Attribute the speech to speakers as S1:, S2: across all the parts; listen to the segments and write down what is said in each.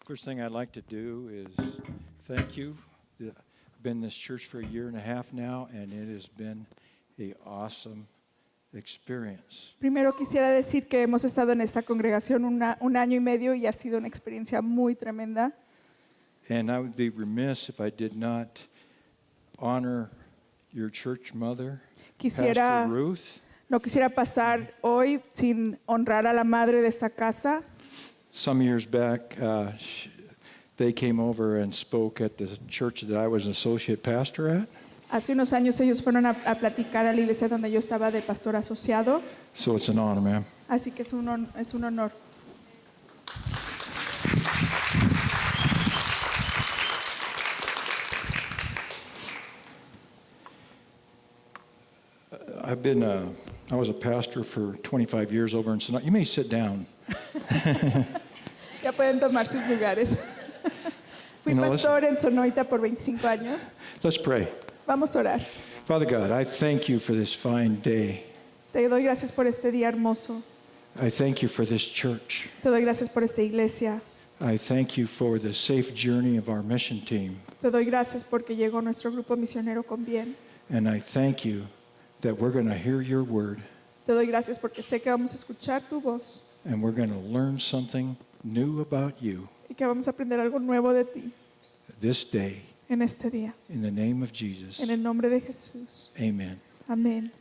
S1: First thing I'd like to do is thank you. I've been in this church for a year and a half now, and it has been an awesome experience.
S2: Primero quisiera decir que hemos estado en esta congregación un año y medio y ha sido una experiencia muy tremenda.
S1: And I would be remiss if I did not honor your church mother, Pastor Ruth.
S2: No quisiera pasar hoy sin honrar a la madre de esta casa.
S1: Some years back, they came over and spoke at the church that I was an associate pastor at.
S2: Hace unos años ellos fueron a platicar a la iglesia donde yo estaba de pastor asociado.
S1: So it's an honor, ma'am.
S2: Así que es un honor.
S1: I was a pastor for 25 years over in Sonoma. You may sit down.
S2: Ya pueden tomar sus lugares. Fui pastor en Sonoita por 25 años.
S1: Let's pray.
S2: Vamos a orar.
S1: Father God, I thank you for this fine day.
S2: Te doy gracias por este día hermoso.
S1: I thank you for this church.
S2: Te doy gracias por esta iglesia.
S1: I thank you for the safe journey of our mission team.
S2: Te doy gracias porque llegó nuestro grupo misionero con bien.
S1: And I thank you that we're going to hear your word.
S2: Te doy gracias porque sé que vamos a escuchar tu voz.
S1: And we're going to learn something new about you.
S2: Y que vamos a aprender algo nuevo de ti.
S1: This day.
S2: En este día.
S1: In the name of Jesus.
S2: En el nombre de Jesús.
S1: Amen.
S2: Amén.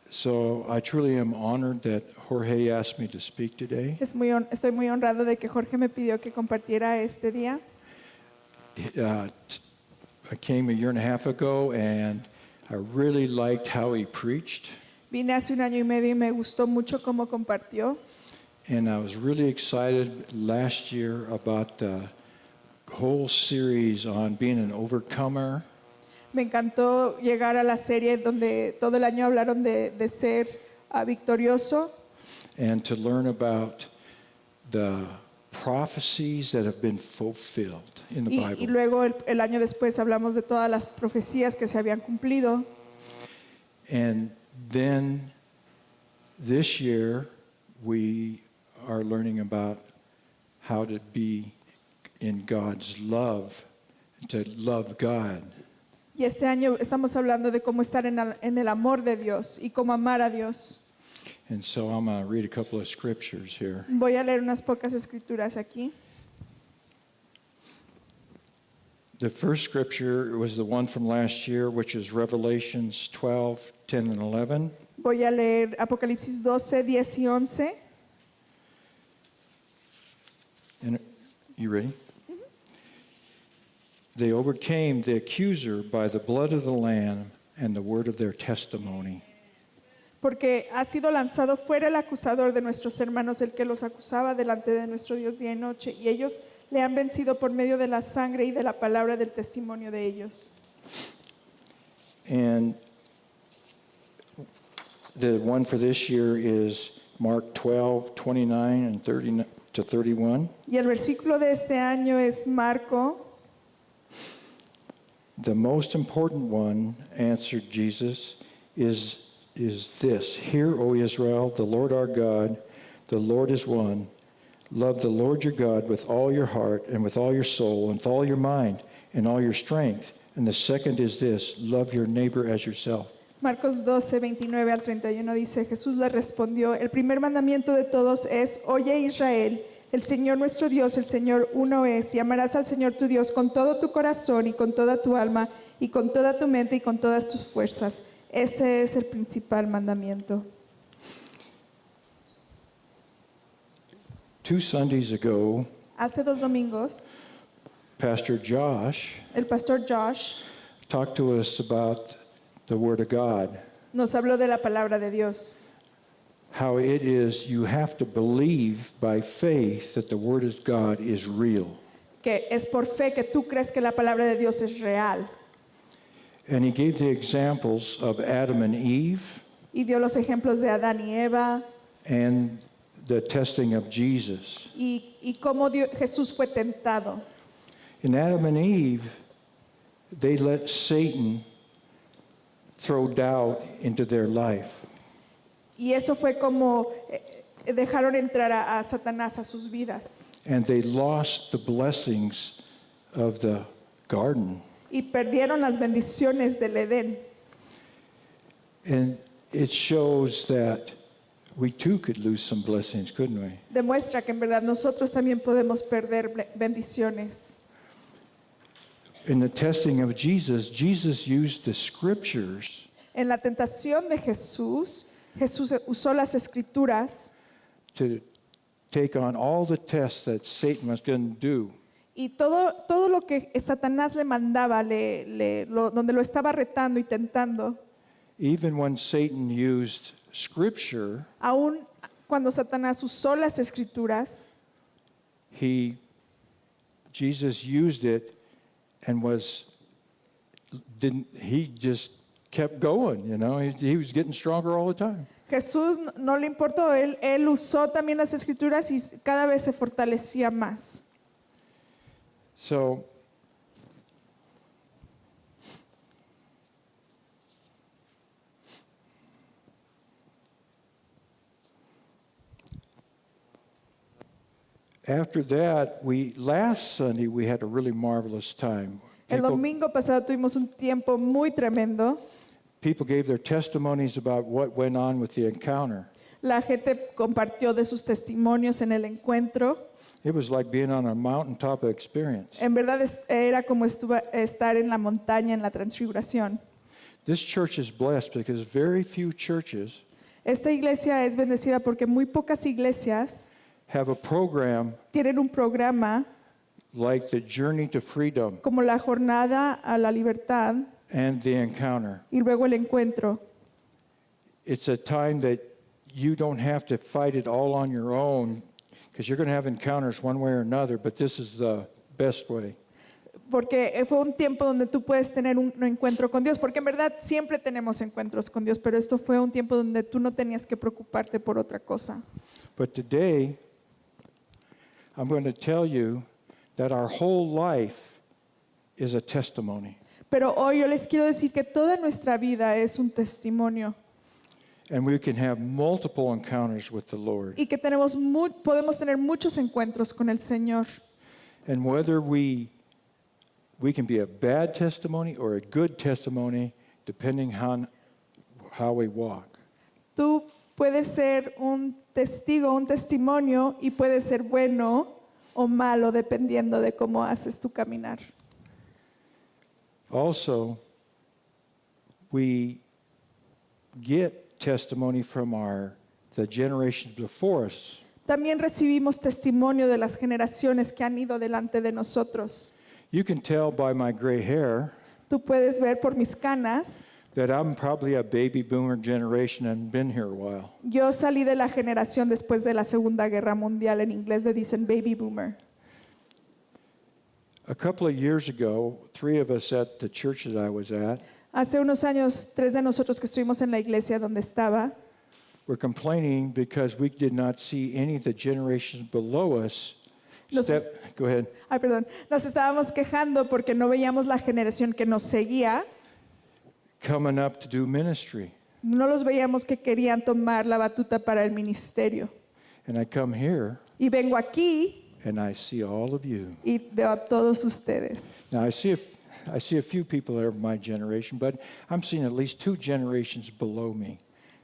S1: So I truly am honored that Jorge asked me to speak today.
S2: Estoy muy honrado de que Jorge me pidió que compartiera este día.
S1: I came a year and a half ago and I really liked how he preached.
S2: Vine hace un año y medio y me gustó mucho cómo compartió.
S1: And I was really excited last year about the whole series on being an overcomer.
S2: Me encantó llegar a la serie donde todo el año hablaron de ser victorioso.
S1: And to learn about the prophecies that have been fulfilled in the Bible.
S2: Y luego el año después hablamos de todas las profecías que se habían cumplido.
S1: And then this year we are learning about how to be in God's love, to love God.
S2: Y este año estamos hablando de cómo estar en el amor de Dios y cómo amar a Dios.
S1: And so I'm going to read a couple of scriptures here.
S2: Voy a leer unas pocas escrituras aquí.
S1: The first scripture was the one from last year, which is Revelations 12, 10, and 11.
S2: Voy a leer Apocalipsis 12, 10 y 11.
S1: And you ready? Mm-hmm. They overcame the accuser by the blood of the Lamb and the word of their testimony.
S2: Porque ha sido lanzado fuera el acusador de nuestros hermanos, el que los acusaba delante de nuestro Dios día y noche, y ellos le han vencido por medio de la sangre y de la palabra del testimonio de ellos.
S1: And the one for this year is Mark 12, 29 and 30 to 31.
S2: Y el versículo de este año es Marco.
S1: The most important one, answered Jesus, is this: Hear, O Israel, the Lord our God, the Lord is one. Love the Lord your God with all your heart and with all your soul and with all your mind and all your strength. And the second is this: love your neighbor as yourself.
S2: Marcos 12, 29 al 31 dice, Jesús le respondió, el primer mandamiento de todos es, oye Israel, el Señor nuestro Dios, el Señor uno es, y amarás al Señor tu Dios con todo tu corazón y con toda tu alma y con toda tu mente y con todas tus fuerzas. Ese es el principal mandamiento.
S1: 2 Sundays ago,
S2: Hace 2 domingos,
S1: Pastor Josh
S2: el pastor Josh
S1: talked to us about the Word of God.
S2: nos habló de la palabra de Dios.
S1: How it is you have to believe by faith that the Word of God is real.
S2: Que es por fe que tú crees que la palabra de Dios es real.
S1: And he gave the examples of Adam and Eve.
S2: Y dio los ejemplos de Adán y Eva.
S1: And the testing of Jesus.
S2: Y cómo Jesús fue tentado.
S1: In Adam and Eve, they let Satan throw doubt into their life.
S2: Y eso fue como dejaron entrar a Satanás a sus vidas.
S1: And they lost the blessings of the garden.
S2: Y perdieron las bendiciones del Edén.
S1: And it shows that we too could lose some blessings, couldn't we?
S2: Demuestra que en verdad nosotros también podemos perder bendiciones.
S1: In the testing of Jesus, Jesus used the scriptures
S2: En la tentación de Jesús, Jesús usó las escrituras
S1: to take on all the tests that Satan was going to do.
S2: y todo lo que Satanás le mandaba, donde lo estaba retando y tentando,
S1: Even when Satan used scripture,
S2: aún cuando Satanás usó las escrituras,
S1: Jesus used it and he just kept going, you know. He was getting stronger all the time.
S2: Jesús no le importó, él usó también las escrituras y cada vez se fortalecía más.
S1: So after that, last Sunday we had a really marvelous time.
S2: El domingo pasado tuvimos un tiempo muy tremendo.
S1: People gave their testimonies about what went on with the encounter.
S2: La gente compartió de sus testimonios en el encuentro.
S1: It was like being on a mountaintop experience.
S2: En verdad era como estar en la montaña en la transfiguración.
S1: This church is blessed because very few churches
S2: Esta iglesia es bendecida porque muy pocas iglesias
S1: have a program
S2: tienen un programa
S1: like the Journey to Freedom
S2: como la jornada a la libertad
S1: and the encounter.
S2: y luego el encuentro.
S1: It's a time that you don't have to fight it all on your own because you're going to have encounters one way or another, but this is the best way.
S2: Porque fue un tiempo donde tú puedes tener un encuentro con Dios, porque en verdad siempre tenemos encuentros con Dios, pero esto fue un tiempo donde tú no tenías que preocuparte por otra cosa.
S1: But today, I'm going to tell you that our whole life is a testimony.
S2: Pero hoy yo les quiero decir que toda nuestra vida es un testimonio
S1: And we can have multiple encounters with the Lord.
S2: y que podemos tener muchos encuentros con el Señor.
S1: And whether we can be a bad testimony or a good testimony, depending on how we walk.
S2: Tú puedes ser un testigo, un testimonio, y puedes ser bueno o malo dependiendo de cómo haces tu caminar.
S1: Also, we get testimony from the generations before us.
S2: También recibimos testimonio de las generaciones que han ido delante de nosotros.
S1: You can tell by my gray hair
S2: Tú puedes ver por mis canas.
S1: that I'm probably a baby boomer generation and been here a while.
S2: Yo salí de la generación después de la Segunda Guerra Mundial. En inglés le dicen baby boomer.
S1: A couple of years ago, 3 of us at the church that I was at
S2: Hace unos años, 3 de nosotros que estuvimos en la iglesia donde estaba,
S1: were complaining because we did not see any of the generations below us
S2: Nos
S1: go ahead.
S2: nos estábamos quejando porque no veíamos la generación que nos seguía.
S1: Coming up to do ministry.
S2: No los veíamos que querían tomar la batuta para el ministerio.
S1: And I come here
S2: Y vengo aquí
S1: and I see all of you.
S2: y veo a todos ustedes.
S1: Now I see a few people that are of my generation, but I'm seeing at least 2 generations below me.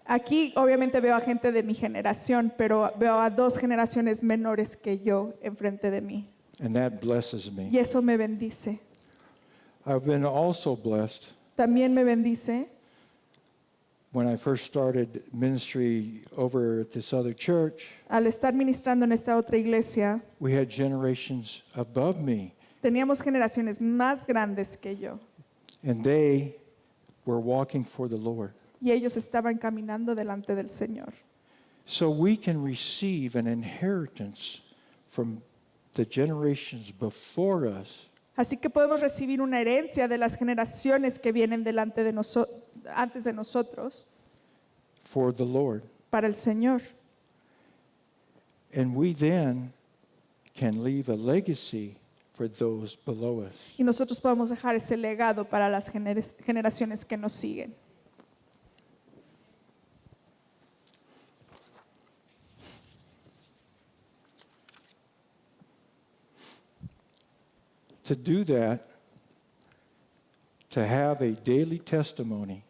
S2: Aquí obviamente veo a gente de mi generación, pero veo a 2 generaciones menores que yo enfrente de mí.
S1: And that blesses me.
S2: Y eso me bendice.
S1: I've been also blessed
S2: También me bendice
S1: when I first started ministry over at this other church.
S2: al estar ministrando en esta otra iglesia.
S1: We had generations above me,
S2: Teníamos generaciones más grandes que yo
S1: and they were walking for the Lord.
S2: y ellos estaban caminando delante del Señor.
S1: So we can receive an inheritance from the generations before us
S2: Así que podemos recibir una herencia de las generaciones que vienen delante de antes de nosotros
S1: for the Lord.
S2: para el Señor.
S1: And we then can leave a legacy for those below us.
S2: Y nosotros podemos dejar ese legado para las generaciones que nos siguen.
S1: To do that, to have a daily testimony,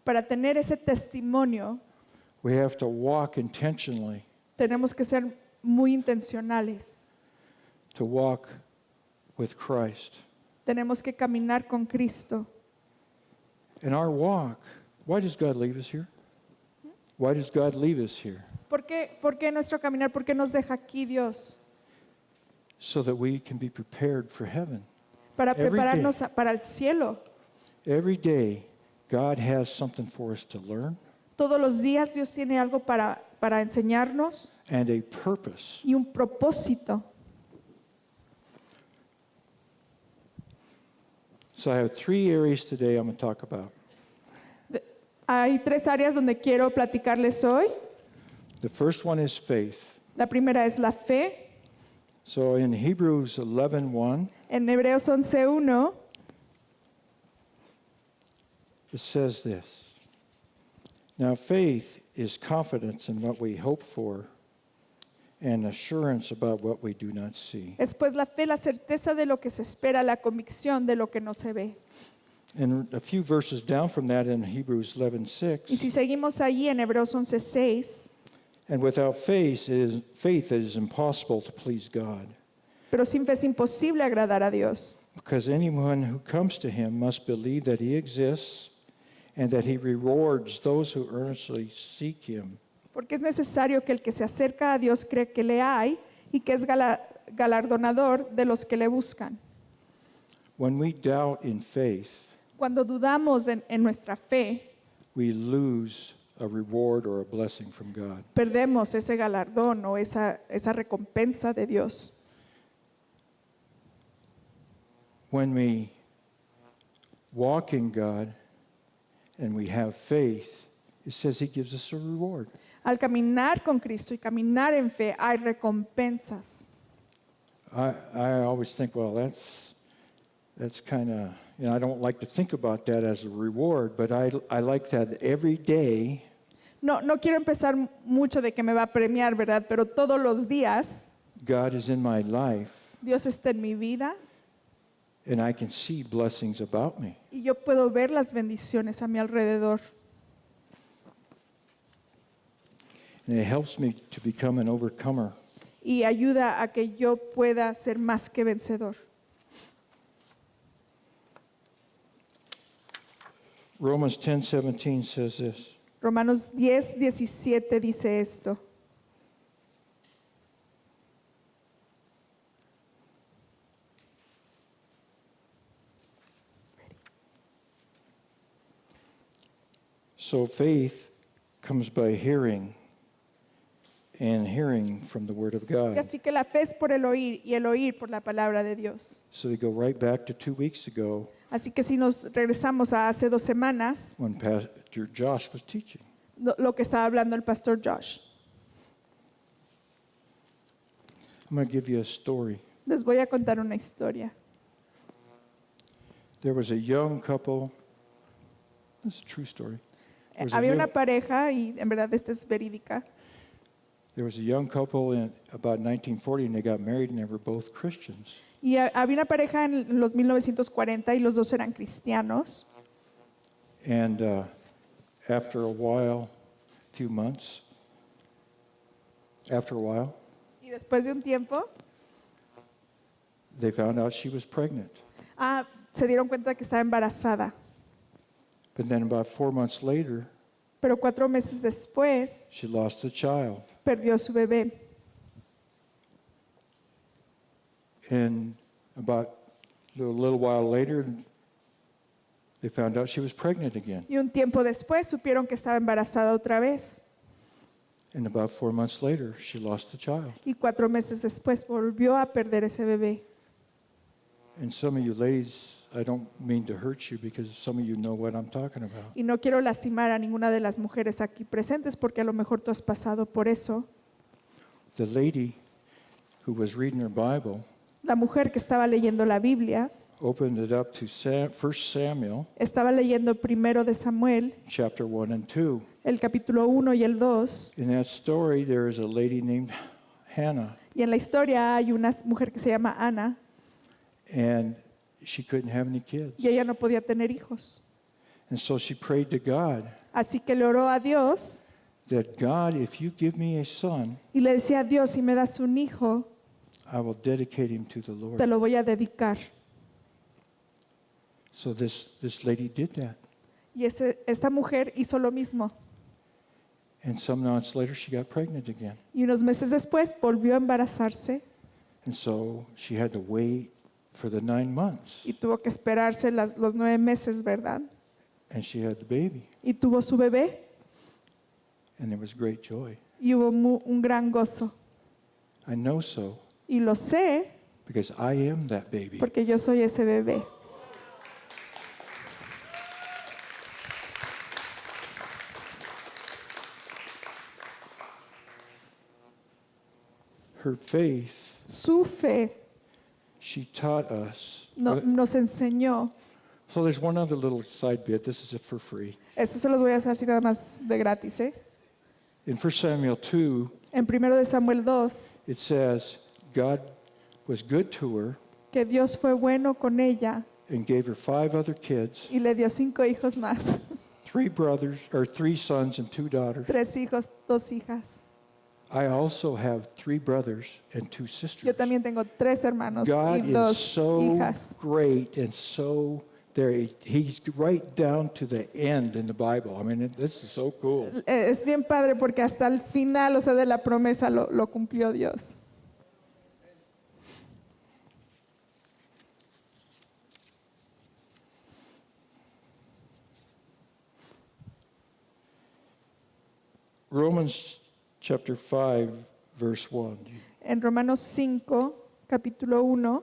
S2: Para tener ese testimonio,
S1: we have to walk intentionally,
S2: tenemos que ser muy intencionales.
S1: to walk with Christ.
S2: Tenemos que caminar con Cristo.
S1: In our walk, why does God leave us here? Why does God leave us here?
S2: ¿Por qué nuestro caminar? ¿Por qué nos deja aquí Dios?
S1: So that we can be prepared for heaven.
S2: Para
S1: Every
S2: prepararnos para el cielo.
S1: Every day, God has something for us to learn
S2: Todos los días Dios tiene algo para enseñarnos
S1: and a purpose.
S2: y un propósito.
S1: So I have 3 areas today I'm going to talk about.
S2: Hay 3 áreas donde quiero platicarles hoy.
S1: The first one is faith.
S2: La primera es la fe.
S1: So in Hebrews 11:1,
S2: En Hebreos 11:1
S1: it says this. Now faith is confidence in what we hope for and assurance about what we do not see.
S2: es pues la fe, la certeza de lo que se espera, la convicción de lo que no se ve.
S1: And a few verses down from that in Hebrews
S2: Y
S1: 11:6,
S2: si seguimos allí en Hebreos 11:6,
S1: and without faith it is impossible to please God,
S2: pero sin fe es imposible agradar a Dios,
S1: because anyone who comes to him must believe that he exists and that he rewards those who earnestly seek him.
S2: porque es necesario que el que se acerca a Dios cree que le hay y que es galardonador de los que le buscan.
S1: When we doubt in faith,
S2: Cuando dudamos en nuestra fe,
S1: we lose a reward or a blessing from God.
S2: perdemos ese galardón o esa recompensa de Dios.
S1: When we walk in God and we have faith, it says he gives us a reward.
S2: Al caminar con Cristo y caminar en fe, hay recompensas.
S1: I always think, well, that's kind of, I don't like to think about that as a reward, but I like that every day
S2: No quiero empezar mucho de que me va a premiar, ¿verdad? Pero todos los días
S1: God is in my life
S2: Dios está en mi vida
S1: and I can see blessings about me.
S2: y yo puedo ver las bendiciones a mi alrededor.
S1: And it helps me to become an overcomer.
S2: Y ayuda a que yo pueda ser más que vencedor.
S1: Romans 10:17 says this.
S2: Romanos 10:17 dice esto.
S1: So faith comes by hearing, and hearing from the Word of
S2: Y
S1: God.
S2: así que la fe es por el oír y el oír por la palabra de Dios.
S1: So we go right back to 2 weeks ago
S2: Así que si nos regresamos a hace 2 semanas,
S1: when Pastor Josh was teaching.
S2: lo que estaba hablando el pastor Josh.
S1: I'm going to give you a story.
S2: Les voy a contar una historia.
S1: There was a young couple. This is a true story. There was a
S2: Había
S1: young-
S2: una pareja, y en verdad esta es verídica.
S1: There was a young couple in about 1940, and they got married, and they were both Christians.
S2: Y había una pareja en los 1940 y los dos eran cristianos.
S1: And after a while, few months, after a while,
S2: Y después de un tiempo,
S1: they found out she was pregnant.
S2: se dieron cuenta que estaba embarazada.
S1: But then about 4 months later,
S2: Pero 4 meses después,
S1: she lost the child.
S2: perdió a su bebé.
S1: And about a little while later, they found out she was pregnant again.
S2: Y un tiempo después supieron que estaba embarazada otra vez.
S1: And about 4 months later, she lost the child.
S2: Y 4 meses después volvió a perder ese bebé.
S1: And some of you ladies, I don't mean to hurt you because some of you know what I'm talking about.
S2: Y no quiero lastimar a ninguna de las mujeres aquí presentes porque a lo mejor tú has pasado por eso.
S1: The lady who was reading her Bible
S2: La mujer que estaba leyendo la Biblia
S1: opened it up to 1 Samuel
S2: estaba leyendo primero de Samuel,
S1: chapter 1 and 2.
S2: el capítulo 1 y el 2.
S1: In that story, there is a lady named Hannah,
S2: Y en la historia hay una mujer que se llama Ana.
S1: and she couldn't have any kids.
S2: y ella no podía tener hijos.
S1: And so she prayed to God
S2: Así que le oró a Dios
S1: that, God, if you give me a son,
S2: y le decía a Dios, si me das un hijo,
S1: I will dedicate him to the Lord.
S2: te lo voy a dedicar.
S1: So this lady did that.
S2: Y esta mujer hizo lo mismo.
S1: And some months later, she got pregnant again.
S2: Y unos meses después volvió a embarazarse
S1: And so she had to wait for the 9 months.
S2: y tuvo que esperarse los 9 meses, ¿verdad?
S1: And she had the baby.
S2: Y tuvo su bebé
S1: And there was great joy.
S2: y hubo un gran gozo.
S1: I know so
S2: Y lo sé
S1: because I am that baby.
S2: porque yo soy ese bebé.
S1: Her faith,
S2: Su fe
S1: she taught us.
S2: nos enseñó.
S1: So there's one other little side bit. This is it for free.
S2: Esto se los voy a hacer así nada más de gratis, ¿eh?
S1: In 1 Samuel 2,
S2: En 1 de Samuel 2,
S1: it says God was good to her
S2: que Dios fue bueno con ella
S1: and gave her 5 other kids,
S2: y le dio 5 hijos más.
S1: 3 sons and 2 daughters.
S2: 3 hijos, 2 hijas.
S1: I also have 3 brothers and 2
S2: Yo
S1: sisters.
S2: también tengo 3 hermanos
S1: God
S2: y
S1: is
S2: 2
S1: so
S2: hijas.
S1: great and so there. He's right down to the end in the Bible. I mean, this is so cool.
S2: Es bien padre porque hasta el final, o sea, de la promesa lo cumplió Dios.
S1: Romans chapter 5, verse 1.
S2: En Romanos 5, capítulo 1,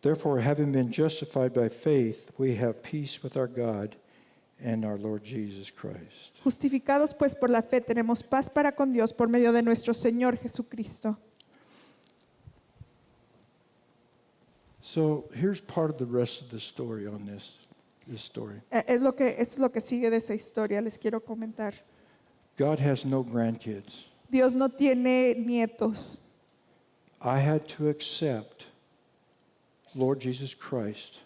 S1: Therefore, having been justified by faith, we have peace with our God and our Lord Jesus Christ.
S2: justificados pues por la fe tenemos paz para con Dios por medio de nuestro Señor Jesucristo.
S1: So here's part of the rest of the story on this story.
S2: Es lo que sigue de esa historia, les quiero comentar.
S1: God has no grandkids.
S2: Dios no tiene nietos.
S1: I had to accept Lord Jesus Christ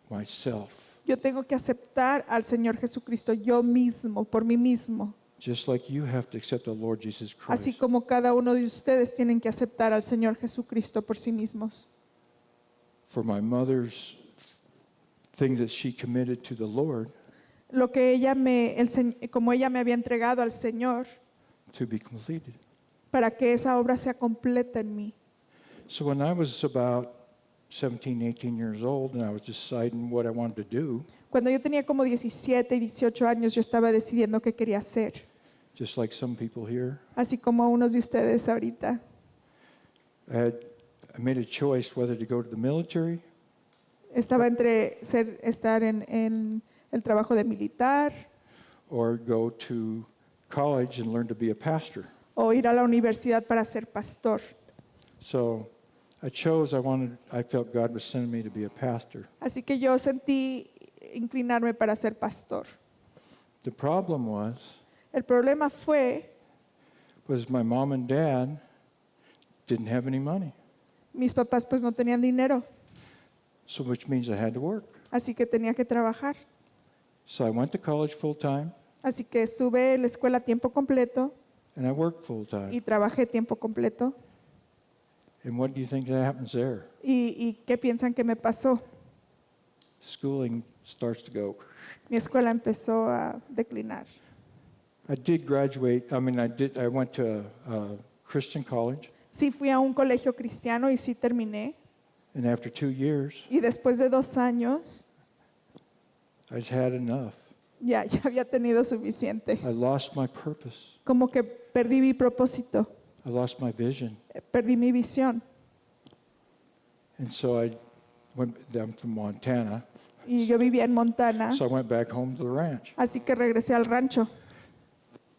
S1: myself,
S2: Yo tengo que aceptar al Señor Jesucristo yo mismo, por mí mismo.
S1: just like you have to accept the Lord Jesus
S2: Así
S1: Christ.
S2: como cada uno de ustedes tienen que aceptar al Señor Jesucristo por sí mismos.
S1: For my mother's thing that she committed to the Lord
S2: Lo que como ella me había entregado al Señor
S1: to be completed.
S2: para que esa obra sea completa en mí.
S1: So when I was about 17, 18 years old and I was deciding what I wanted to do,
S2: Cuando yo tenía como 17 y 18 años, yo estaba decidiendo qué quería hacer,
S1: just like some people here,
S2: así como unos de ustedes ahorita.
S1: I made a choice whether to go to the military
S2: Estaba entre estar en el trabajo de militar
S1: or go to college and learn to be a pastor.
S2: o ir a la universidad para ser pastor.
S1: So I felt God was sending me to be a pastor.
S2: Así que yo sentí inclinarme para ser pastor.
S1: The problem
S2: El problema
S1: was my mom and dad didn't have any money,
S2: mis papás pues no tenían dinero,
S1: so which means I had to work.
S2: así que tenía que trabajar.
S1: So I went to college full time
S2: Así que estuve en la escuela a tiempo completo
S1: and I worked full time.
S2: y trabajé tiempo completo.
S1: And what do you think that happens there?
S2: ¿Y qué piensan que me pasó?
S1: Schooling starts to go.
S2: Mi escuela empezó a declinar.
S1: I did graduate. I went to a Christian college,
S2: Sí fui a un colegio cristiano y sí terminé.
S1: and after 2 years,
S2: Y después de 2 años
S1: I just had enough.
S2: ya había tenido suficiente.
S1: I lost my purpose.
S2: Como que perdí mi propósito,
S1: I lost my vision.
S2: perdí mi visión.
S1: And so I'm from Montana,
S2: Y yo vivía en Montana,
S1: so I went back home to the ranch.
S2: así que regresé al rancho.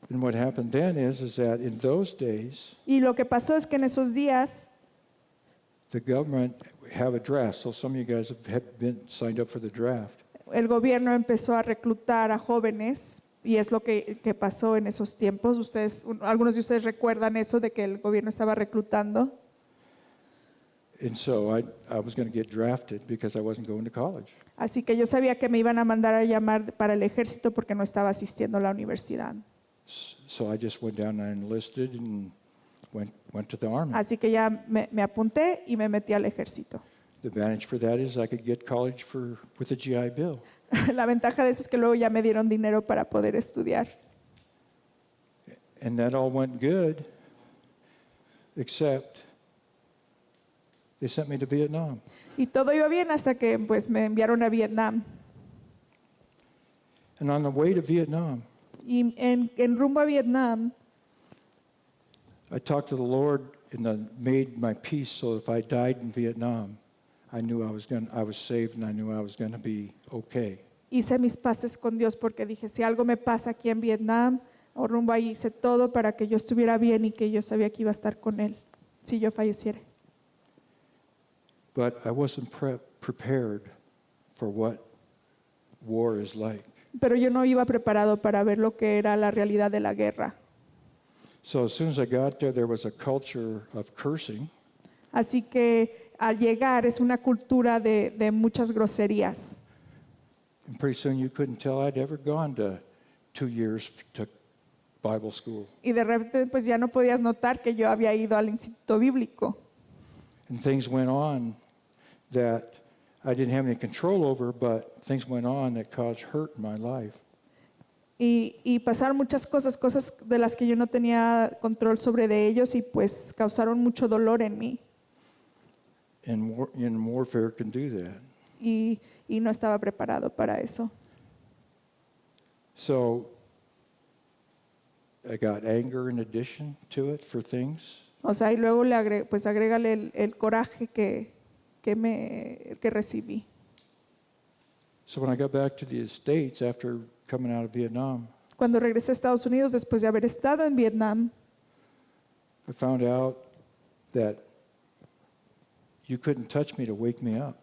S1: And what happened then is that in those days,
S2: Y lo que pasó es que en esos días
S1: the government have a draft. So some of you guys have been signed up for the draft.
S2: el gobierno empezó a reclutar a jóvenes y es lo que pasó en esos tiempos. Algunos de ustedes recuerdan eso de que el gobierno estaba reclutando.
S1: And so I was going to get drafted because I wasn't going to college.
S2: Así que yo sabía que me iban a mandar a llamar para el ejército porque no estaba asistiendo a la universidad.
S1: So I just went down and enlisted and went to the Army.
S2: Así que ya me apunté y me metí al ejército.
S1: The advantage for that is I could get college with a GI Bill.
S2: La ventaja de eso es que luego ya me dieron dinero para poder estudiar.
S1: And that all went good, except they sent me to Vietnam.
S2: Y todo iba bien hasta que pues me enviaron a Vietnam.
S1: And on the way to Vietnam,
S2: Y en rumbo a Vietnam,
S1: I talked to the Lord and made my peace so if I died in Vietnam, I knew I was saved and I knew I was going to be okay.
S2: hice mis paces con Dios porque dije, si algo me pasa aquí en Vietnam o rumbo ahí, hice todo para que yo estuviera bien y que yo sabía que iba a estar con Él si yo falleciera.
S1: But I wasn't prepared for what war is like.
S2: Pero yo no iba preparado para ver lo que era la realidad de la guerra.
S1: So as soon as I got there was a culture of cursing.
S2: Así que al llegar es una cultura de muchas groserías.
S1: And pretty soon you couldn't tell I'd ever gone to 2 years to Bible school.
S2: Y de repente pues ya no podías notar que yo había ido al instituto bíblico.
S1: And things went on that I didn't have any control over, but things went on that caused hurt in my life.
S2: Y pasaron muchas cosas de las que yo no tenía control sobre de ellos y pues causaron mucho dolor en mí.
S1: And warfare can do that.
S2: Y no estaba preparado para eso.
S1: So I got anger in addition to it for things.
S2: O sea, y luego pues agrégale el coraje que recibí.
S1: So when I got back to the States after coming out of Vietnam,
S2: Cuando regresé a Estados Unidos después de haber estado en Vietnam,
S1: I found out that you couldn't touch me to wake me up.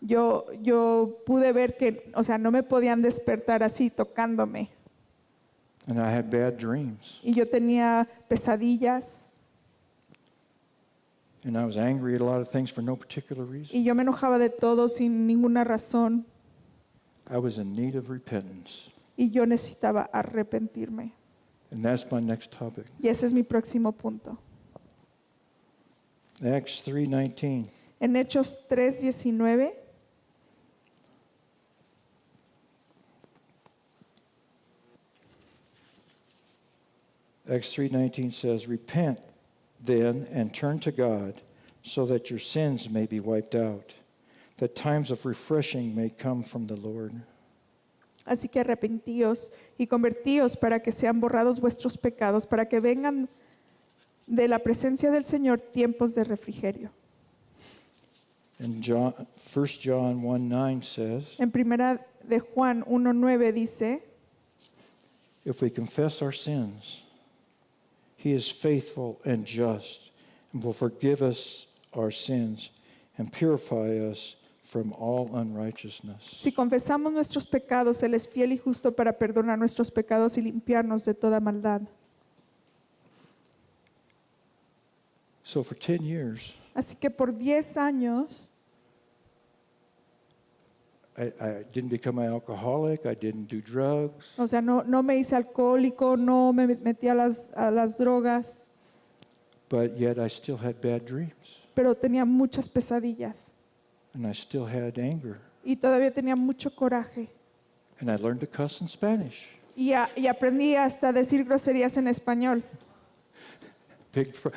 S2: yo pude ver que, o sea, no me podían despertar así tocándome.
S1: And I had bad dreams.
S2: Y yo tenía pesadillas
S1: And I was angry at a lot of things for no particular reason.
S2: y yo me enojaba de todo sin ninguna razón
S1: I was in need of repentance.
S2: y yo necesitaba arrepentirme.
S1: And that's my next topic.
S2: Y ese es mi próximo punto.
S1: Acts 3:19.
S2: En Hechos 3:19
S1: Acts 3:19 says, "Repent then and turn to God, so that your sins may be wiped out, that times of refreshing may come from the Lord."
S2: Así que arrepentíos y convertíos para que sean borrados vuestros pecados, para que vengan de la presencia del Señor tiempos de refrigerio.
S1: And 1 John 1:9 says,
S2: En primera de Juan 1:9 dice,
S1: "If we confess our sins, He is faithful and just and will forgive us our sins and purify us from all unrighteousness."
S2: si confesamos nuestros pecados, Él es fiel y justo para perdonar nuestros pecados y limpiarnos de toda maldad.
S1: So for 10 years,
S2: Así que por 10 años
S1: I didn't become an alcoholic, I didn't do drugs,
S2: o sea, no me hice alcohólico, no me metí a las drogas,
S1: but yet I still had bad dreams
S2: pero tenía muchas pesadillas
S1: and I still had anger.
S2: y todavía tenía mucho coraje.
S1: And I learned to cuss in Spanish.
S2: Y aprendí hasta a decir groserías en español.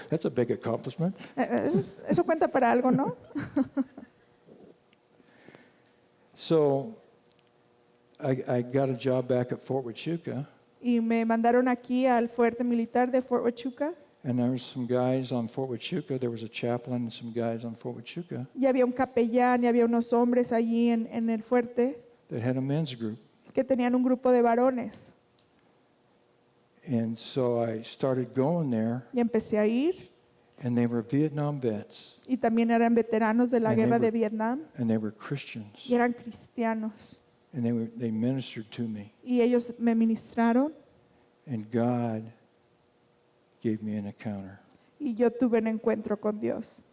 S1: That's a big accomplishment.
S2: Eso cuenta para algo, ¿no?
S1: So I got a job back at Fort Huachuca,
S2: Y me mandaron aquí al fuerte militar de Fort Huachuca.
S1: and there was some guys on Fort Huachuca. There was a chaplain and some guys on Fort Huachuca
S2: Y había un capellán y había unos hombres allí en el fuerte
S1: that had a men's group.
S2: que tenían un grupo de varones.
S1: And so I started going there,
S2: Y empecé a ir
S1: and they were Vietnam vets,
S2: y también eran veteranos de la
S1: And they
S2: guerra
S1: were-
S2: de Vietnam
S1: and they were Christians,
S2: y eran cristianos.
S1: and they ministered to me,
S2: Y ellos me ministraron
S1: and God gave me an encounter.
S2: y yo tuve un encuentro con Dios.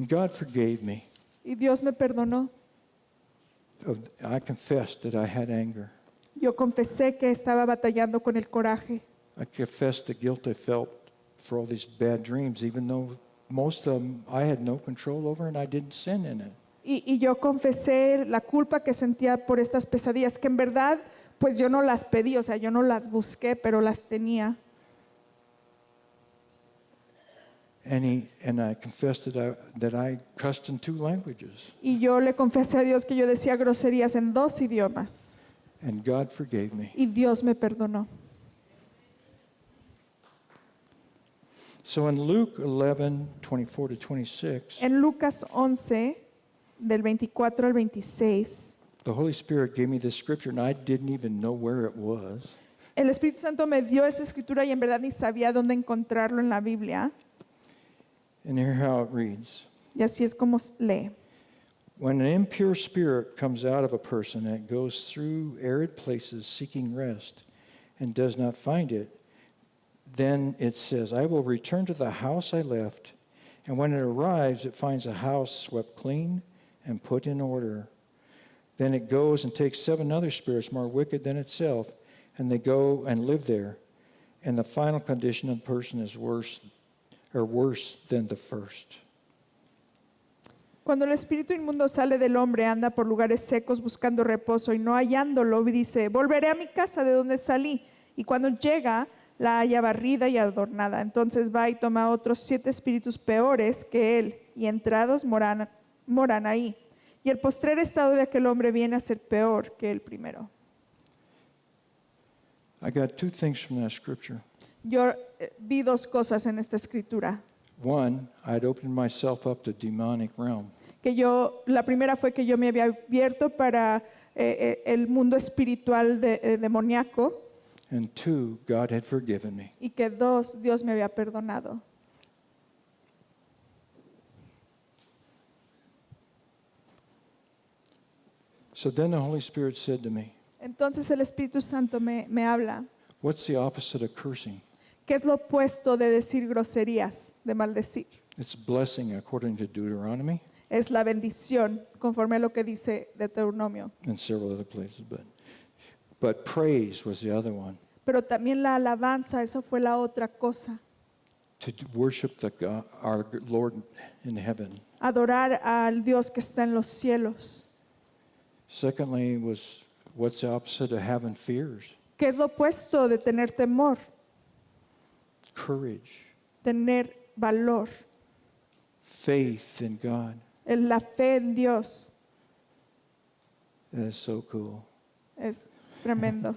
S1: And God forgave me.
S2: Y Dios me perdonó.
S1: I confessed that I had anger.
S2: Yo confesé que estaba batallando con el coraje.
S1: I confessed the guilt I felt for all these bad dreams, even though most of them I had no control over and I didn't sin in it.
S2: Y yo confesé la culpa que sentía por estas pesadillas, que en verdad, pues yo no las pedí, o sea, yo no las busqué, pero las tenía.
S1: And I confessed that I cussed in 2 languages.
S2: Y yo le confesé a Dios que yo decía groserías en 2 idiomas.
S1: And God forgave me.
S2: Y Dios me perdonó.
S1: So in Luke 11:24 to 26,
S2: En Lucas 11, del 24 al 26,
S1: the Holy Spirit gave me this scripture and I didn't even know where it was.
S2: el Espíritu Santo me dio esa escritura y en verdad ni sabía dónde encontrarlo en la Biblia.
S1: And hear how it reads.
S2: Y así es como lee.
S1: When an impure spirit comes out of a person and it goes through arid places seeking rest and does not find it, then it says, I will return to the house I left. And when it arrives, it finds a house swept clean and put in order. Then it goes and takes 7 other spirits more wicked than itself, and they go and live there. And the final condition of the person is worse than the first.
S2: Cuando el espíritu inmundo sale del hombre, anda por lugares secos buscando reposo y no hallándolo, dice, volveré a mi casa de donde salí. Y cuando llega, la halla barrida y adornada. Entonces va y toma otros 7 espíritus peores que él, y entrados moran ahí. Y el postrer estado de aquel hombre viene a ser peor que el primero.
S1: I got 2 things from that scripture.
S2: Yo vi 2 cosas en esta escritura.
S1: One, I'd opened myself up to demonic realm.
S2: La primera fue que yo me había abierto para el mundo espiritual demoníaco.
S1: And 2, God had forgiven me.
S2: Y que 2, Dios me había perdonado.
S1: So then the Holy Spirit said to me,
S2: Entonces el Espíritu Santo me habla.
S1: what's the opposite of cursing?
S2: ¿Qué es lo opuesto de decir groserías, de maldecir?
S1: It's blessing according to Deuteronomy
S2: Es la bendición, conforme a lo que dice Deuteronomio.
S1: and several other places. But praise was the other one.
S2: Pero también la alabanza, esa fue la otra cosa.
S1: To worship God, our Lord in heaven.
S2: Adorar al Dios que está en los cielos.
S1: Secondly was, what's the opposite of having fears?
S2: ¿Qué es lo opuesto de tener temor?
S1: Courage,
S2: Tener valor,
S1: faith in God.
S2: la fe en Dios.
S1: That is so cool.
S2: Es tremendo,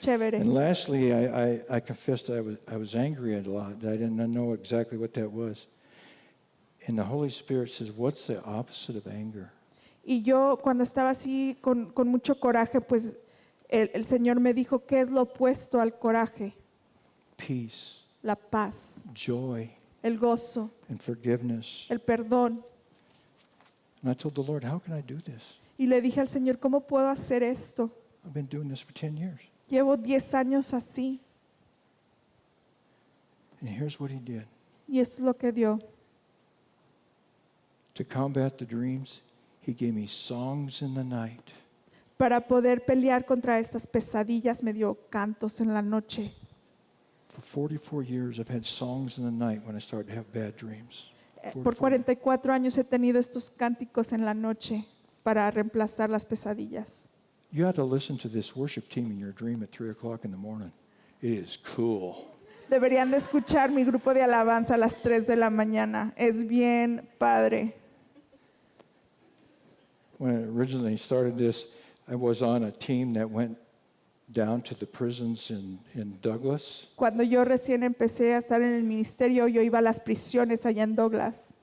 S2: chévere.
S1: And lastly, I confessed I was angry a lot. I didn't know exactly what that was. And the Holy Spirit says, what's the opposite of anger?
S2: Y yo cuando estaba así con mucho coraje, pues el Señor me dijo, ¿qué es lo opuesto al coraje?
S1: Peace,
S2: La paz,
S1: joy,
S2: el gozo,
S1: and forgiveness.
S2: el perdón.
S1: And I told the Lord, how can I do this?
S2: Y le dije al Señor, ¿cómo puedo hacer esto?
S1: I've been doing this for 10 years.
S2: Llevo 10 años así.
S1: And here's what he did.
S2: Y esto es lo que dio.
S1: To combat the dreams, he gave me songs in the night.
S2: Para poder pelear contra estas pesadillas me dio cantos en la noche.
S1: For 44 years, I've had songs in the night when I started to have bad dreams.
S2: Por 44 años he tenido estos cánticos en la noche para reemplazar las pesadillas.
S1: You have to listen to this worship team in your dream at 3 o'clock in the morning. It is cool.
S2: Deberían de escuchar mi grupo de alabanza a las 3 de la mañana. Es bien padre.
S1: When I originally started this, I was on a team that went down to the prisons in Douglas.
S2: Cuando yo recién empecé a estar en el ministerio, yo iba a las prisiones allá en Douglas.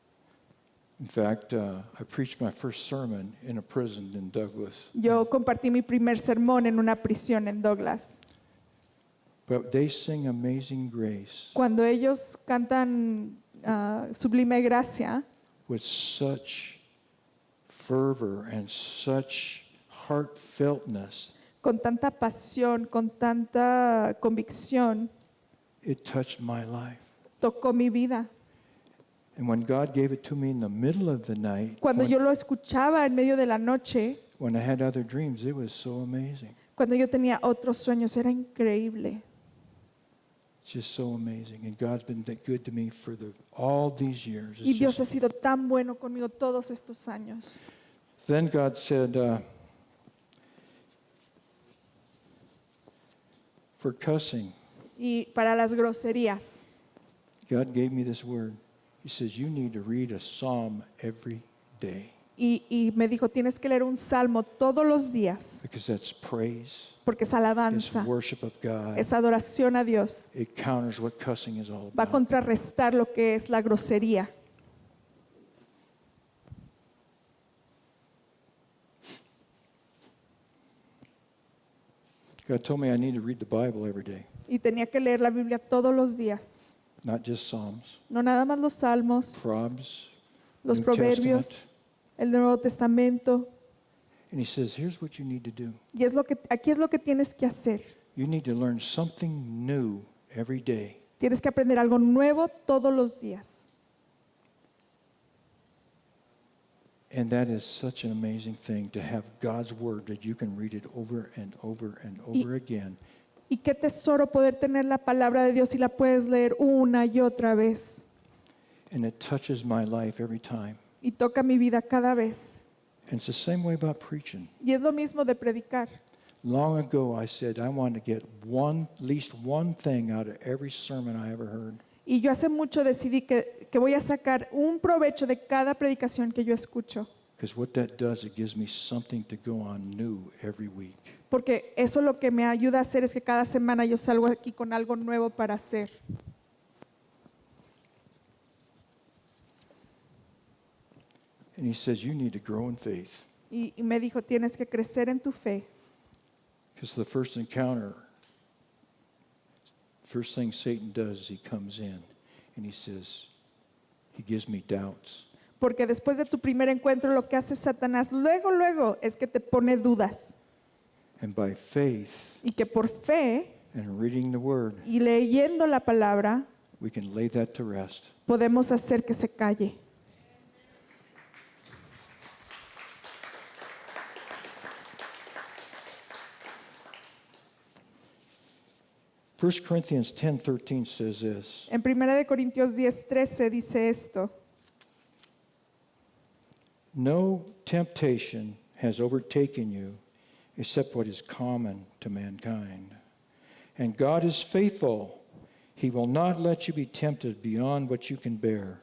S1: In fact, I preached my first sermon in a prison in Douglas.
S2: Yo compartí mi primer sermón en una prisión en Douglas.
S1: But they sing Amazing Grace
S2: Cuando ellos cantan Sublime Gracia,
S1: with such fervor and such heartfeltness,
S2: con tanta pasión, con tanta convicción,
S1: it touched my life.
S2: tocó mi vida.
S1: And when God gave it to me in the middle of the night,
S2: Cuando
S1: when,
S2: yo lo escuchaba en medio de la noche,
S1: when I had other dreams, it was so amazing.
S2: cuando yo tenía otros sueños, era increíble.
S1: It's just so amazing. And God's been that good to me for all these years.
S2: Y
S1: It's
S2: Dios ha
S1: just,
S2: sido tan bueno conmigo todos estos años.
S1: then God said, for cussing,
S2: Y para las groserías,
S1: God gave me this word. He says, you need to read a psalm every day
S2: y me dijo, tienes que leer un salmo todos los días,
S1: because that's praise,
S2: porque es
S1: it's
S2: alabanza,
S1: worship of God.
S2: es adoración a Dios.
S1: It counters what cussing is all
S2: Va a
S1: about.
S2: contrarrestar lo que es la grosería.
S1: God told me I need to read the Bible every day,
S2: Y tenía que leer la Biblia todos los días.
S1: not just Psalms,
S2: No nada más los salmos,
S1: Proverbs,
S2: los
S1: New
S2: proverbios,
S1: Testament.
S2: el Nuevo Testamento.
S1: And he says, here's what you need to do.
S2: Y aquí es lo que tienes que hacer.
S1: You need to learn something new every day.
S2: Tienes que aprender algo nuevo todos los días.
S1: And that is such an amazing thing to have God's word that you can read it over and over and over again.
S2: Y qué tesoro poder tener la palabra de Dios y la puedes leer una y otra vez.
S1: And it touches my life every time.
S2: Y toca mi vida cada vez.
S1: And it's the same way about preaching.
S2: Y es lo mismo de predicar.
S1: Long ago I said I want to get at least one thing out of every sermon I ever heard.
S2: Y yo hace mucho decidí que voy a sacar un provecho de cada predicación que yo escucho.
S1: Because what that does, it gives me something to go on new every week.
S2: Porque eso lo que me ayuda a hacer es que cada semana yo salgo aquí con algo nuevo para hacer.
S1: And he says, you need to grow in faith.
S2: Y me dijo, tienes que crecer en tu fe.
S1: Because the first encounter, first thing Satan does is he comes in and he says, he gives me doubts.
S2: Porque después de tu primer encuentro lo que hace Satanás luego es que te pone dudas.
S1: And by faith
S2: Y que por fe
S1: and reading the word,
S2: y leyendo la palabra
S1: we can lay that to rest.
S2: podemos hacer que se calle.
S1: First Corinthians 10:13 says this.
S2: En 1 de Corintios 10:13 dice esto.
S1: No temptation has overtaken you except what is common to mankind. And God is faithful. He will not let you be tempted beyond what you can bear.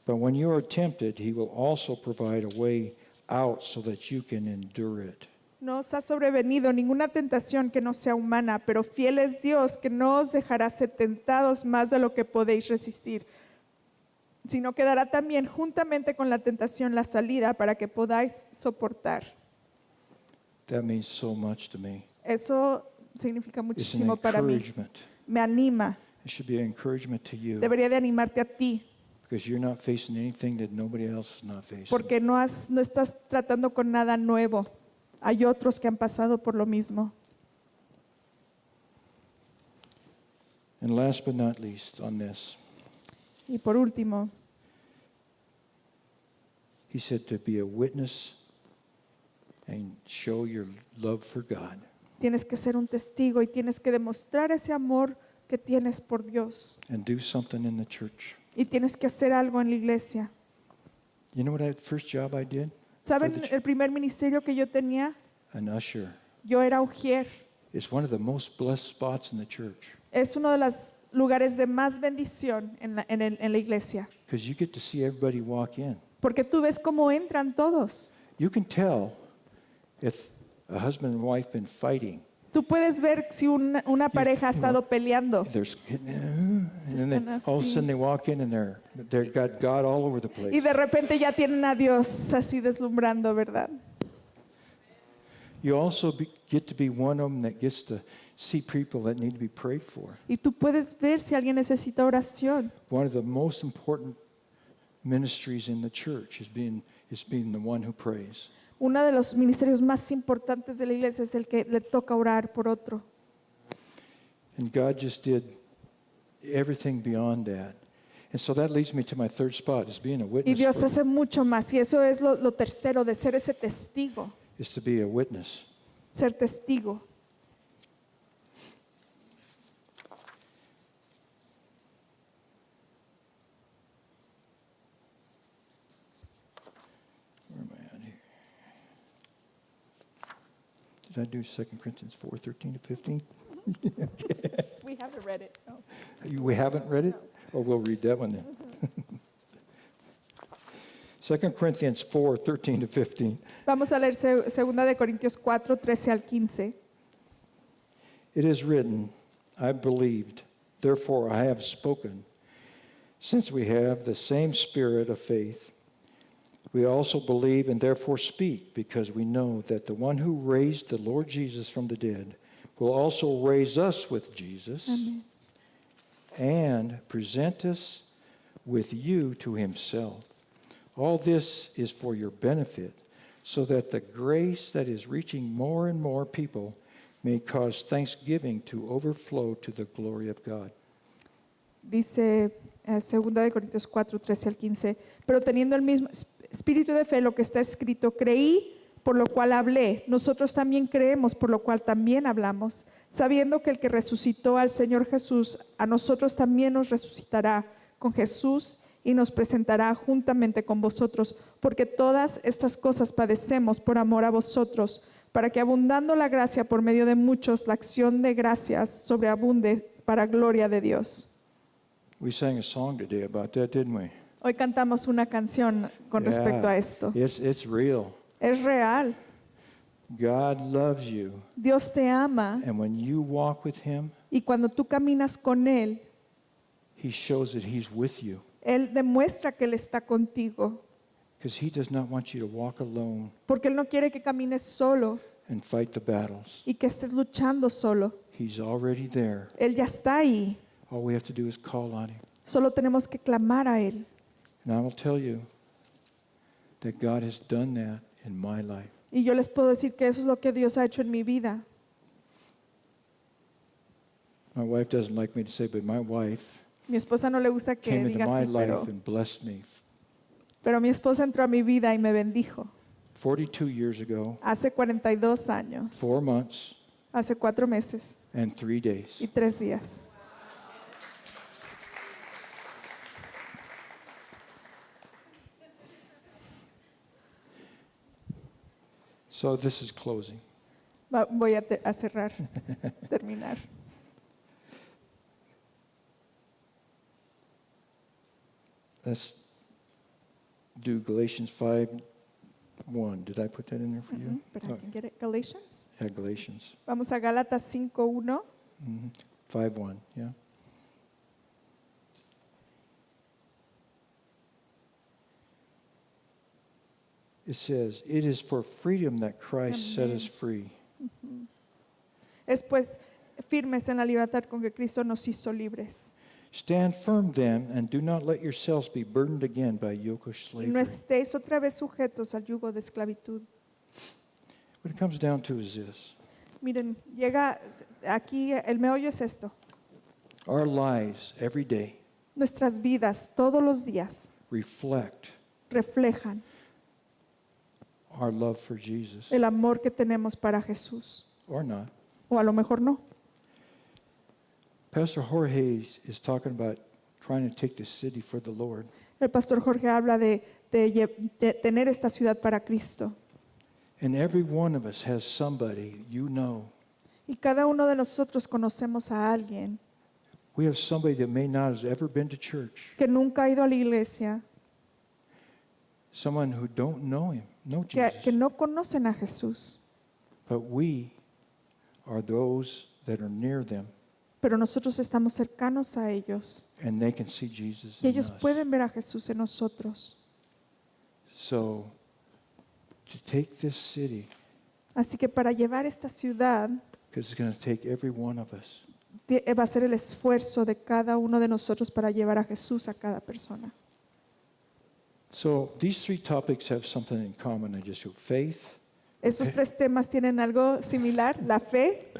S1: But when you are tempted, he will also provide a way out so that you can endure it.
S2: No os ha sobrevenido ninguna tentación que no sea humana, pero fiel es Dios que no os dejará ser tentados más de lo que podéis resistir, sino que dará también juntamente con la tentación la salida para que podáis soportar.
S1: That means so much to me.
S2: Eso significa
S1: It's an
S2: muchísimo para mí.
S1: encouragement.
S2: Me anima.
S1: It should be an encouragement to you
S2: Debería de animarte a ti,
S1: because you're not facing anything that nobody else is not facing.
S2: porque no estás tratando con nada nuevo. Hay otros que han pasado por lo mismo.
S1: And last but not least on this,
S2: Y por último,
S1: he said to be a witness and show your love for God.
S2: tienes que ser un testigo y tienes que demostrar ese amor que tienes por Dios.
S1: And do something in the church.
S2: Y tienes que hacer algo en la iglesia.
S1: You know what first job I did?
S2: ¿Saben el primer ministerio que yo tenía?
S1: An usher.
S2: Yo era ujier.
S1: It's one of the most blessed spots in the church
S2: Es uno de los lugares de más bendición en la iglesia.
S1: because you get to see everybody walk in.
S2: Porque tú ves cómo entran todos.
S1: You can tell if a husband and wife been fighting.
S2: Tú puedes ver si una pareja ha estado peleando.
S1: There's and then all of a sudden they walk in and they've got God all over the
S2: Y
S1: place.
S2: de repente ya tienen a Dios así deslumbrando, ¿verdad?
S1: You also get to be one of them that gets to see people that need to be prayed for.
S2: Y tú puedes ver si alguien necesita oración.
S1: One of the most important ministries in the church is being the one who prays.
S2: Uno de los ministerios más importantes de la iglesia es el que le toca orar por otro.
S1: And God just did everything beyond that. And so that leads me to my third spot, is being a
S2: Y
S1: witness.
S2: Dios hace mucho más. Y eso es lo tercero, de ser ese testigo,
S1: Is to be a witness.
S2: ser testigo.
S1: Where am I at here? Did I do 2 Corinthians 4:13 to 15?
S2: We haven't read it. No.
S1: We haven't read it? Oh, we'll read that one then. 2 Corinthians 4:13 to 15.
S2: Vamos a leer 2 de Corintios 4, 13 al 15.
S1: It is written, I believed, therefore I have spoken. Since we have the same spirit of faith, we also believe and therefore speak, because we know that the one who raised the Lord Jesus from the dead will also raise us with Jesus
S2: Amén.
S1: and present us with you to himself. All this is for your benefit, so that the grace that is reaching more and more people may cause thanksgiving to overflow to the glory of God.
S2: Dice 2 de Corintios 4, 13 al 15, pero teniendo el mismo espíritu de fe, lo que está escrito, creí, por lo cual hablé. Nosotros también creemos, por lo cual también hablamos, sabiendo que el que resucitó al Señor Jesús, a nosotros también nos resucitará con Jesús y nos presentará juntamente con vosotros, porque todas estas cosas padecemos por amor a vosotros, para que abundando la gracia por medio de muchos, la acción de gracias sobreabunde para gloria de Dios.
S1: We sang a song today about that, didn't we?
S2: Hoy cantamos una canción con respecto a esto.
S1: It's real.
S2: Es real.
S1: God loves you,
S2: Dios te ama
S1: and when you walk with him,
S2: y cuando tú caminas con Él,
S1: he shows that he's with you,
S2: Él demuestra que Él está contigo,
S1: because he does not want you to walk alone
S2: porque Él no quiere que camines solo
S1: and fight the battles.
S2: y que estés luchando solo.
S1: He's already there.
S2: Él ya está ahí.
S1: All we have to do is call on him.
S2: Solo tenemos que clamar a Él.
S1: And I will tell you that God has done that in my life.
S2: Y yo les puedo decir que eso es lo que Dios ha hecho en mi vida.
S1: My wife doesn't like me to say, but my wife
S2: Mi esposa no le gusta que
S1: came into
S2: diga
S1: my
S2: así,
S1: life and blessed me.
S2: pero mi esposa entró a mi vida y me bendijo.
S1: 42 years ago,
S2: Hace 42 años,
S1: 4 months
S2: hace 4 meses
S1: and 3 days.
S2: y 3 días.
S1: So this is closing.
S2: Voy a cerrar, terminar.
S1: Let's do Galatians 5:1. Did I put that in there for you?
S2: But I can get it. Galatians.
S1: Yeah, Galatians
S2: Vamos a Gálatas 5:1.
S1: 5:1. Yeah. It says, "It is for freedom that Christ set us free."
S2: Es pues firmes en la libertad con que Cristo nos hizo libres.
S1: Stand firm then, and do not let yourselves be burdened again by a yoke of
S2: Y no
S1: slavery.
S2: estéis otra vez sujetos al yugo de esclavitud.
S1: What it comes down to is this:
S2: Miren, llega aquí, el meollo es esto.
S1: our lives every day
S2: Nuestras vidas todos los días
S1: reflect
S2: reflejan
S1: our love for Jesus,
S2: el amor que tenemos para Jesús.
S1: or not.
S2: O a lo mejor no.
S1: Pastor Jorge is talking about trying to take the city for the Lord.
S2: El pastor Jorge habla de tener esta ciudad para Cristo.
S1: And every one of us has somebody you know.
S2: Y cada uno de nosotros conocemos a alguien
S1: We have somebody that may not have ever been to church,
S2: que nunca ha ido a la iglesia,
S1: someone who don't know him, know
S2: que
S1: Jesus.
S2: no conocen a Jesús.
S1: But we are those that are near them,
S2: Pero nosotros estamos cercanos a ellos
S1: and they can see Jesus
S2: y
S1: in
S2: ellos
S1: us.
S2: pueden ver a Jesús en nosotros.
S1: So, to take this city,
S2: Así que para llevar esta ciudad
S1: because it's going to take every one of us.
S2: va a ser el esfuerzo de cada uno de nosotros para llevar a Jesús a cada persona.
S1: So, these three topics have something in common. I just wrote faith,
S2: Esos 3 temas tienen algo similar: la fe,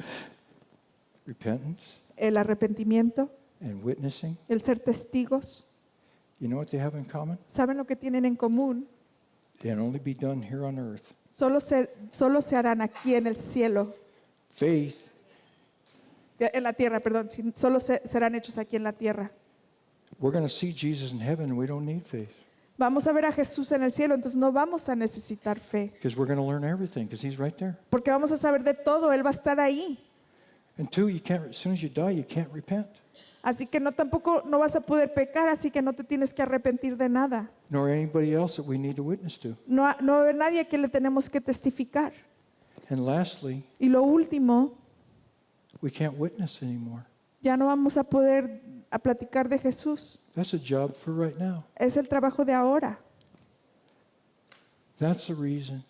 S1: repentance,
S2: el arrepentimiento,
S1: and witnessing.
S2: el ser testigos.
S1: You know what they have in common?
S2: ¿Saben lo que tienen en común?
S1: They can only be done here on earth.
S2: Solo se harán aquí en el cielo,
S1: Faith
S2: en la tierra, perdón. Solo serán hechos aquí en la tierra.
S1: We're going to see Jesus in heaven, and we don't need faith
S2: Vamos a ver a Jesús en el cielo, entonces no vamos a necesitar fe,
S1: because we're going to learn everything because he's right there.
S2: porque vamos a saber de todo, Él va a estar ahí.
S1: And two, you can't. As soon as you die, you can't repent,
S2: Así que tampoco no vas a poder pecar, así que no te tienes que arrepentir de nada.
S1: nor anybody else that we need to witness to.
S2: No va a haber nadie a quien le tenemos que testificar.
S1: And lastly,
S2: Y lo último,
S1: we can't witness anymore.
S2: ya no vamos a poder platicar de Jesús.
S1: That's a job for right now.
S2: Es el trabajo de ahora.
S1: That's the reason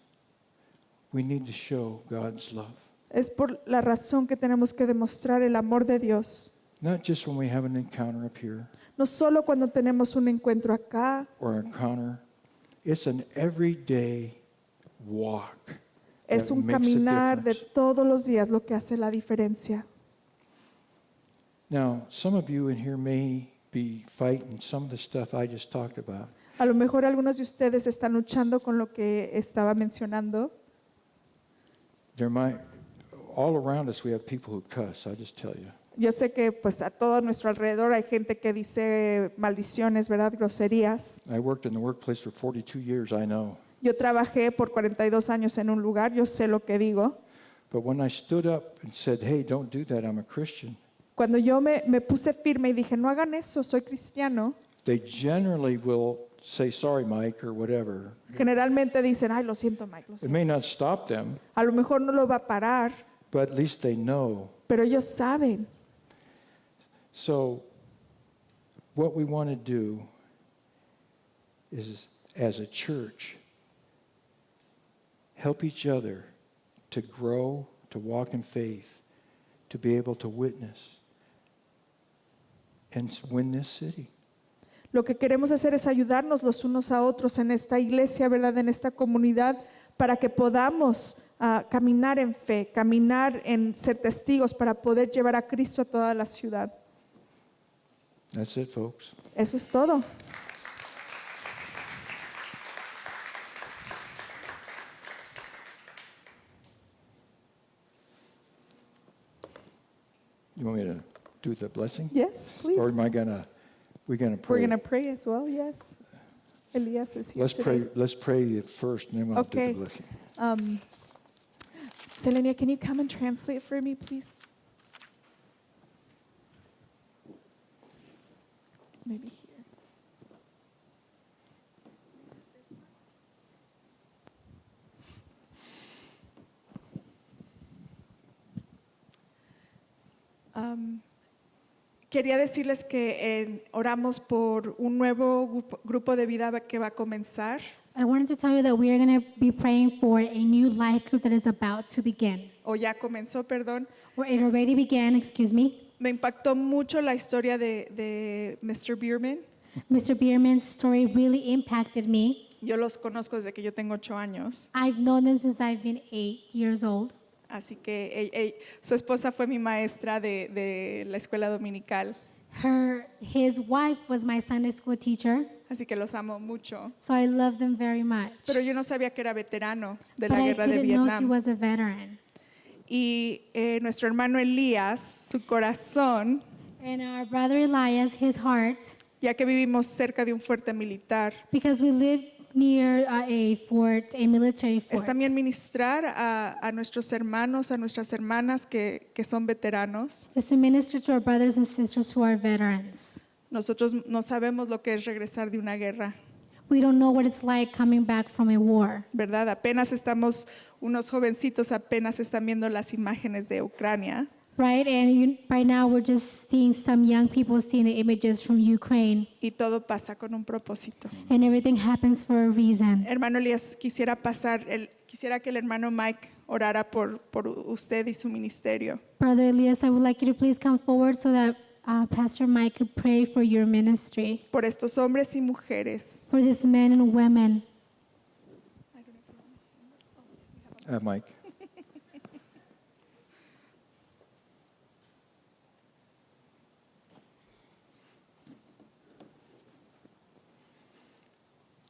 S1: we need to show God's love.
S2: Es por la razón que tenemos que demostrar el amor de Dios.
S1: Not just when we have an encounter up here
S2: No solo cuando tenemos un encuentro acá,
S1: or an encounter. It's an everyday walk.
S2: es
S1: that
S2: un
S1: makes a
S2: caminar de
S1: difference.
S2: todos los días lo que hace la diferencia.
S1: Now, some of you in here may be fighting some of the stuff I just talked about.
S2: A lo mejor algunos de ustedes están luchando con lo que estaba mencionando.
S1: There might, all around us, we have people who cuss. I just tell you.
S2: Yo sé que pues a todo nuestro alrededor hay gente que dice maldiciones, ¿verdad? Groserías.
S1: I worked in the workplace for 42 years. I know.
S2: Yo trabajé por 42 años en un lugar, yo sé lo que digo.
S1: But when I stood up and said, "Hey, don't do that. I'm a Christian,"
S2: Cuando yo me puse firme y dije, no hagan eso, soy cristiano,
S1: they generally will say, "Sorry, Mike," or whatever.
S2: generalmente dicen, ay, lo siento, Mike, lo
S1: It
S2: siento.
S1: may not stop them,
S2: A lo mejor no lo va a parar,
S1: but at least they know.
S2: pero ellos saben.
S1: So, what we want to do is, as a church, help each other to grow, to walk in faith, to be able to witness, and win this city.
S2: Lo que queremos hacer es ayudarnos los unos a otros en esta iglesia, ¿verdad? En esta comunidad, para que podamos caminar en fe, caminar en ser testigos, para poder llevar a Cristo a toda la ciudad.
S1: That's it, folks.
S2: Eso es todo.
S1: You want me to do the blessing?
S2: Yes, please.
S1: Or am I gonna, we're gonna pray?
S2: We're going to pray as well, yes. Elias is here
S1: Let's
S2: today.
S1: pray. Let's pray first, and then we'll do
S2: Okay.
S1: the blessing.
S2: Selenia, can you come and translate for me, please? Maybe here. Quería decirles que oramos por un nuevo grupo de vida que va a comenzar.
S3: I wanted to tell you that we are going to be praying for a new life group that is about to begin.
S2: O ya comenzó, perdón.
S3: Or it already began, excuse me.
S2: Me impactó mucho la historia de Mr. Bierman.
S3: Mr. Bierman's story really impacted me.
S2: Yo los conozco desde que yo tengo 8 años,
S3: I've known them since I've been 8 years old.
S2: así que su esposa fue mi maestra de la escuela dominical,
S3: His wife was my Sunday school teacher,
S2: así que los amo mucho.
S3: so I love them very much.
S2: Pero yo no sabía que era veterano de
S3: But
S2: la
S3: I
S2: guerra de
S3: didn't know he
S2: Vietnam.
S3: was a veteran.
S2: Y nuestro hermano Elías, su corazón,
S3: And our brother Elias, his heart,
S2: ya que vivimos cerca de un fuerte militar,
S3: because we live near a fort, a military
S2: es
S3: fort,
S2: también ministrar a nuestros hermanos, a nuestras hermanas que son veteranos.
S3: is to minister to our brothers and sisters who are veterans.
S2: Nosotros no sabemos lo que es regresar de una guerra,
S3: We don't know what it's like coming back from a war.
S2: ¿verdad? Apenas estamos, unos jovencitos apenas están viendo las imágenes de Ucrania.
S3: Right, and right now we're just seeing some young people seeing the images from Ukraine,
S2: Y todo pasa con un propósito.
S3: and everything happens for a reason.
S2: Hermano Elías, quisiera que el hermano Mike orara por usted y su ministerio.
S3: Brother Elias, I would like you to please come forward so that Pastor Mike could pray for your ministry,
S2: Por estos hombres y mujeres.
S3: for these men and women.
S1: Mike.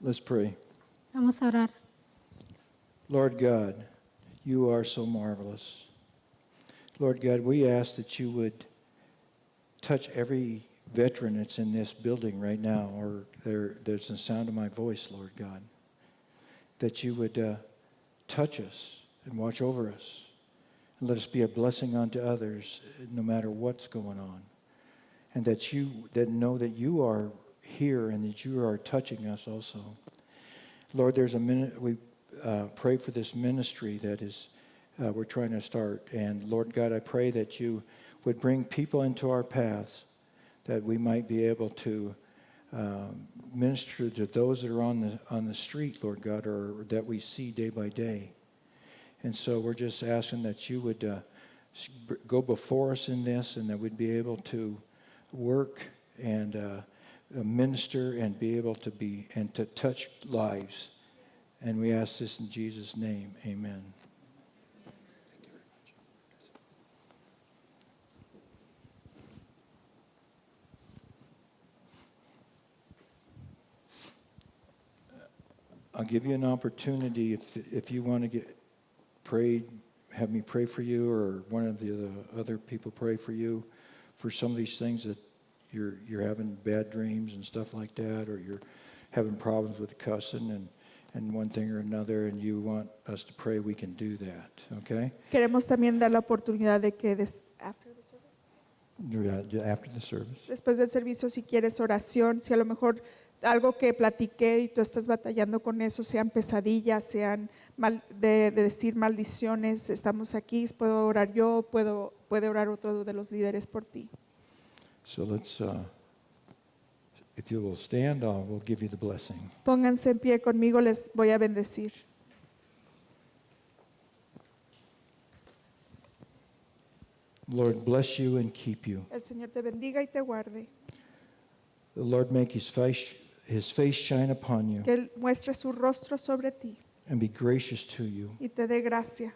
S1: Let's pray.
S3: Vamos a orar.
S1: Lord God, you are so marvelous. Lord God, we ask that you would touch every veteran that's in this building right now, or there's the sound of my voice, Lord God. That you would touch us and watch over us. And let us be a blessing unto others no matter what's going on. And that know that you are here and that you are touching us also. Lord, there's a minute we pray for this ministry that is we're trying to start. And Lord God, I pray that you would bring people into our paths that we might be able to minister to those that are on the street, Lord God, or that we see day by day. And so we're just asking that you would go before us in this, and that we'd be able to work and minister and be able to to touch lives. And we ask this in Jesus' name. Amen. I'll give you an opportunity if you want to get prayed, have me pray for you, or one of the other people pray for you for some of these things that you're having bad dreams and stuff like that, or you're having problems with cussing and one thing or another, and you want us to pray, we can do that, okay?
S2: Queremos también dar la oportunidad de que after the service,
S1: After the service.
S2: después del servicio, si quieres oración, si a lo mejor algo que platiqué y tú estás batallando con eso, sean pesadillas, sean de decir maldiciones, estamos aquí, puedo orar yo, puede orar otro de los líderes por ti.
S1: So let's, if you will stand, we'll give you the blessing.
S2: Pónganse en pie conmigo, les voy a bendecir.
S1: Lord, bless you and keep you.
S2: El Señor te bendiga y te guarde.
S1: The Lord make his face shine upon you
S2: Que Él muestre su rostro sobre ti
S1: and be gracious to you.
S2: y te dé gracia.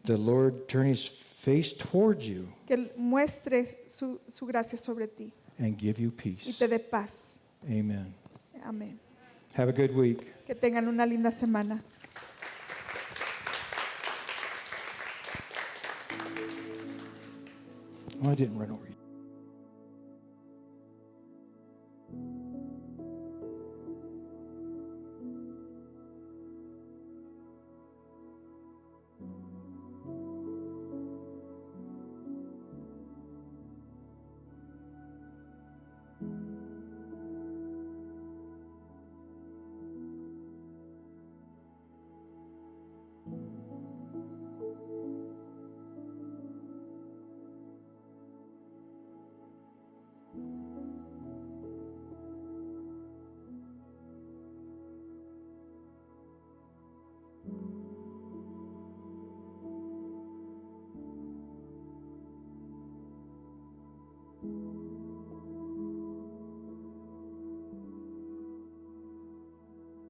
S1: The Lord turn his face towards you
S2: Que Él muestre su gracia sobre ti
S1: and give you
S2: y
S1: peace.
S2: te dé paz.
S1: Amen.
S2: Amén.
S1: Have a good week.
S2: Que tengan una linda semana.
S1: Oh, I didn't run over you.